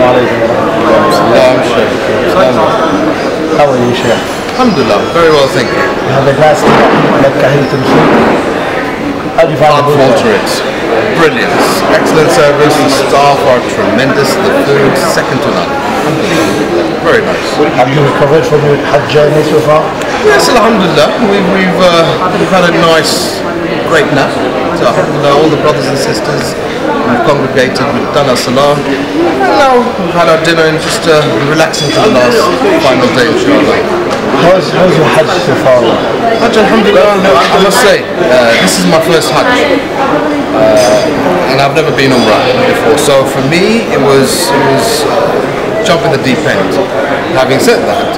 alaikum wa rahmatullahi. How are you, Sheikh? Alhamdulillah, very well, thank you. You have a glass of Mecca Hilton food. How do you find Can't falter it. Brilliant. Excellent service. The staff are tremendous. The food, second to none. Very nice. Have you recovered from your Hajj journey so far? Yes, alhamdulillah. We've had a nice, great nap. So alhamdulillah, all the brothers and sisters have congregated, we've done our salah. And now we've had our dinner and just relaxing to the last final day, inshallah. How's your Hajj so far? Hajj, alhamdulillah, I must say, this is my first Hajj. And I've never been Umrah before. So for me, it was jump in the deep end. Having said that,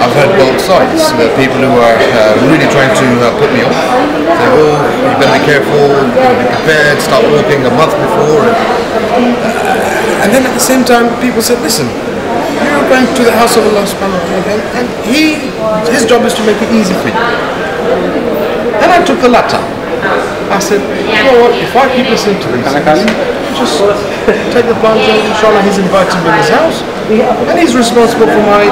I've heard both sides. There are people who are really trying to put me off. Say, oh, you better be careful, you better be prepared, start walking a month before. And then at the same time, people said, listen, you're going to the house of Allah subhanahu wa ta'ala, and his job is to make it easy for you. And I took the latter. I said, you know what, if I keep listening to these things, just take the plunge, and inshallah he's invited me in his house, and he's responsible for my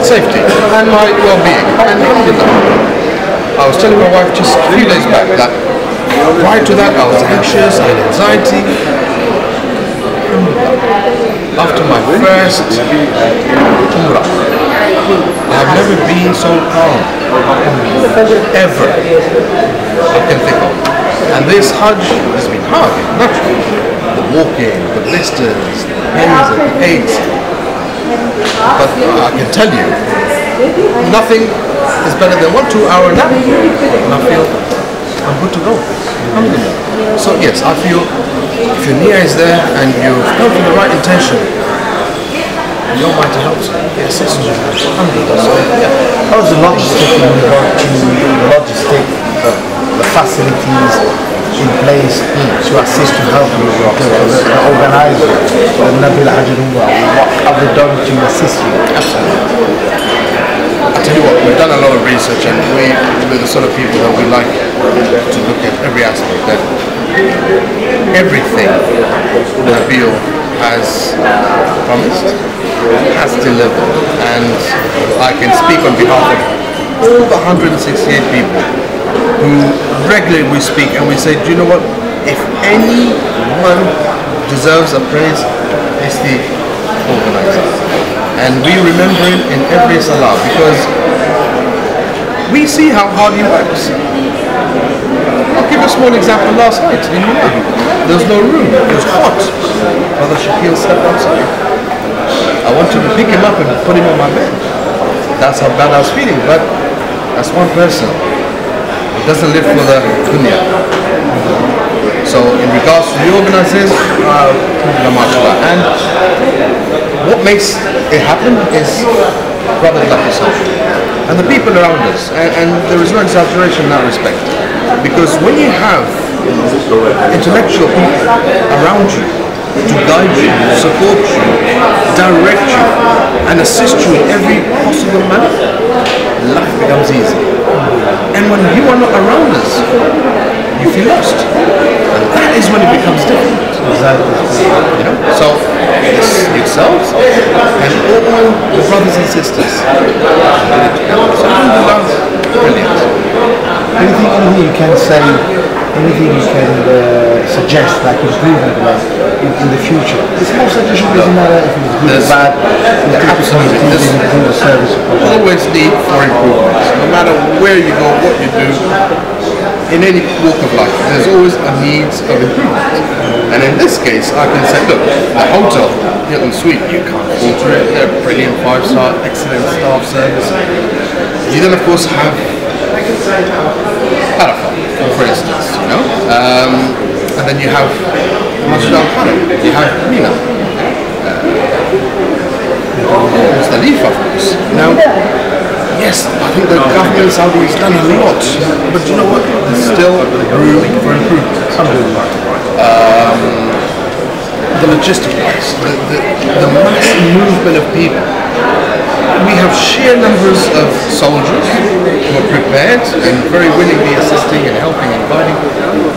safety and my well-being. And alhamdulillah, I was telling my wife just a few days back that prior to that I was anxious, I had anxiety. After my first Umrah, I have never been so calm, ever, I can think of. And this Hajj has been hard, naturally. The walking, the blisters, the pains and the aches. But I can tell you, nothing is better than 1-2 hour nap, and I feel I'm good to go. Alhamdulillah. So yes, I feel if your niyyah is there and you've come with the right intention, your Almighty helps you. Yes, it's true. Alhamdulillah. So, yeah. How's the logistic in regard to the facilities in place to assist and help you to organize the Nabil Hajj and Umrah? What have they done to assist you? Absolutely. I tell you what, we've done a lot of research, and we're the sort of people that we like to look at every aspect, that everything Nabil has promised, has delivered. And I can speak on behalf of all the 168 people who regularly we speak and we say, do you know what, if anyone deserves a praise, it's the organizer. And we remember him in every salah because we see how hard he works. I'll give you a small example. Last night in Mina, there was no room, it was hot. Brother Shakil stepped outside. I wanted to pick him up and put him on my bed. That's how bad I was feeling, but that's one person. He doesn't live for the dunya. So in regards to the organizers, and what makes it happen is brothers like yourself and the people around us, and there is no exaggeration in that respect, because when you have intellectual people around you to guide you, support you, direct you and assist you in every possible manner, life becomes easy. And when you are not around us, you feel lost, and that is when it becomes difficult. You know? So it's yourselves and all the brothers and sisters. So brilliant. Anything you can say, anything you can suggest, like improvement in the future? It's no suggestion, doesn't matter if it's good or bad. Absolutely. Improve the service. Always need for improvement. No matter where you go, what you do, in any walk of life, there's always a needs of improvement. And in this case, I can say, look, the hotel, Hilton Suite, you can't alter it. They're brilliant, 5-star, excellent staff service. You then, of course, have Arafah, for instance, you know, and then you have Masjid al-Haram, you have Mina, Muzdalifah, of course. Now, yes, I think the government in Saudi has done a lot, but you know what? There's still room for improvement. The logistics, the mass movement of people. We have sheer numbers of soldiers who are prepared and very willingly assisting and helping and guiding.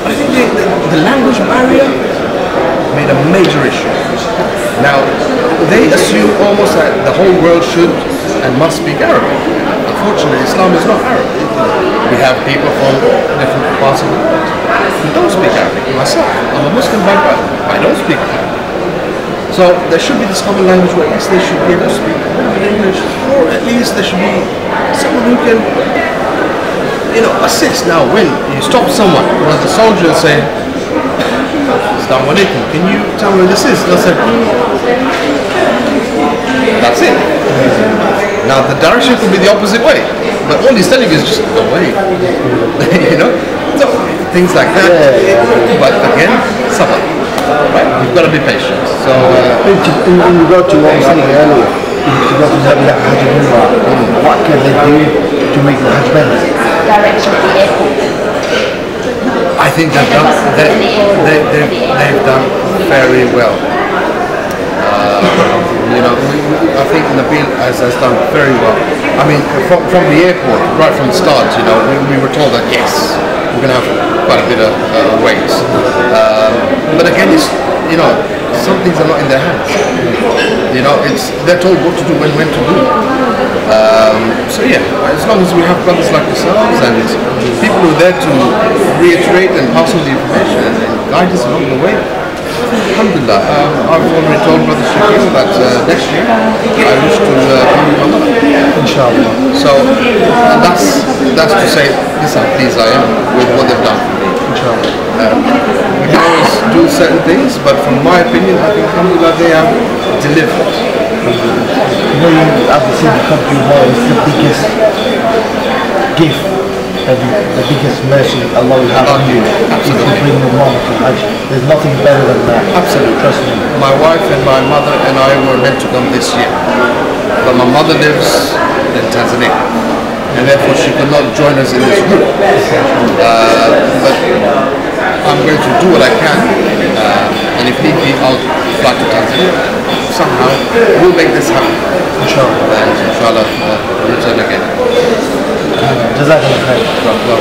I think the language barrier made a major issue. Now, they assume almost that the whole world should and must speak Arabic. Unfortunately, Islam is not Arabic. We have people from different parts of the world who don't speak Arabic. Myself, I'm a Muslim by birth. I don't speak Arabic. So there should be this common language where at least they should be able to speak English, or at least there should be someone who can, assist. Now, when you stop someone, one of the soldiers say, "Assalamu alaikum, can you tell me where this is?" They'll say, that's it. Now the direction could be the opposite way, but all he's telling you is just go away. So things like that. But again, sabr. Right? You've got to be patient. So in regard to what I was saying earlier, in regard to having that Hajj and Umrah, what can they do to make the Hajj better? Direction of the airport. I think they've done very well. I think Nabil has done very well. I mean, from the airport, right from the start, we were told that yes, we're going to have quite a bit of waits. But again, some things are not in their hands. They're told what to do and when to do. So yeah, as long as we have brothers like yourselves and people who are there to reiterate and pass on the information and guide us along the way, alhamdulillah. I've already told Brother Shakir that next year I wish to become a mother. Inshallah. So that's to say this how pleased I am with what they've done for me. Inshallah. We can always do certain things, but from my opinion, I think alhamdulillah they have delivered. I've seen the country where it's the biggest gift, the biggest mercy Allah will have on you. Absolutely. If you bring the mom to Hajj. There's nothing better than that. Absolutely. Trust me. My wife and my mother and I were meant to come this year, but my mother lives in Tanzania, and therefore she could not join us in this group. But I'm going to do what I can, and if need be, I'll fly to Tanzania. Somehow, we'll make this happen. Inshallah. And inshallah, return again. Jazakallah khair. Well,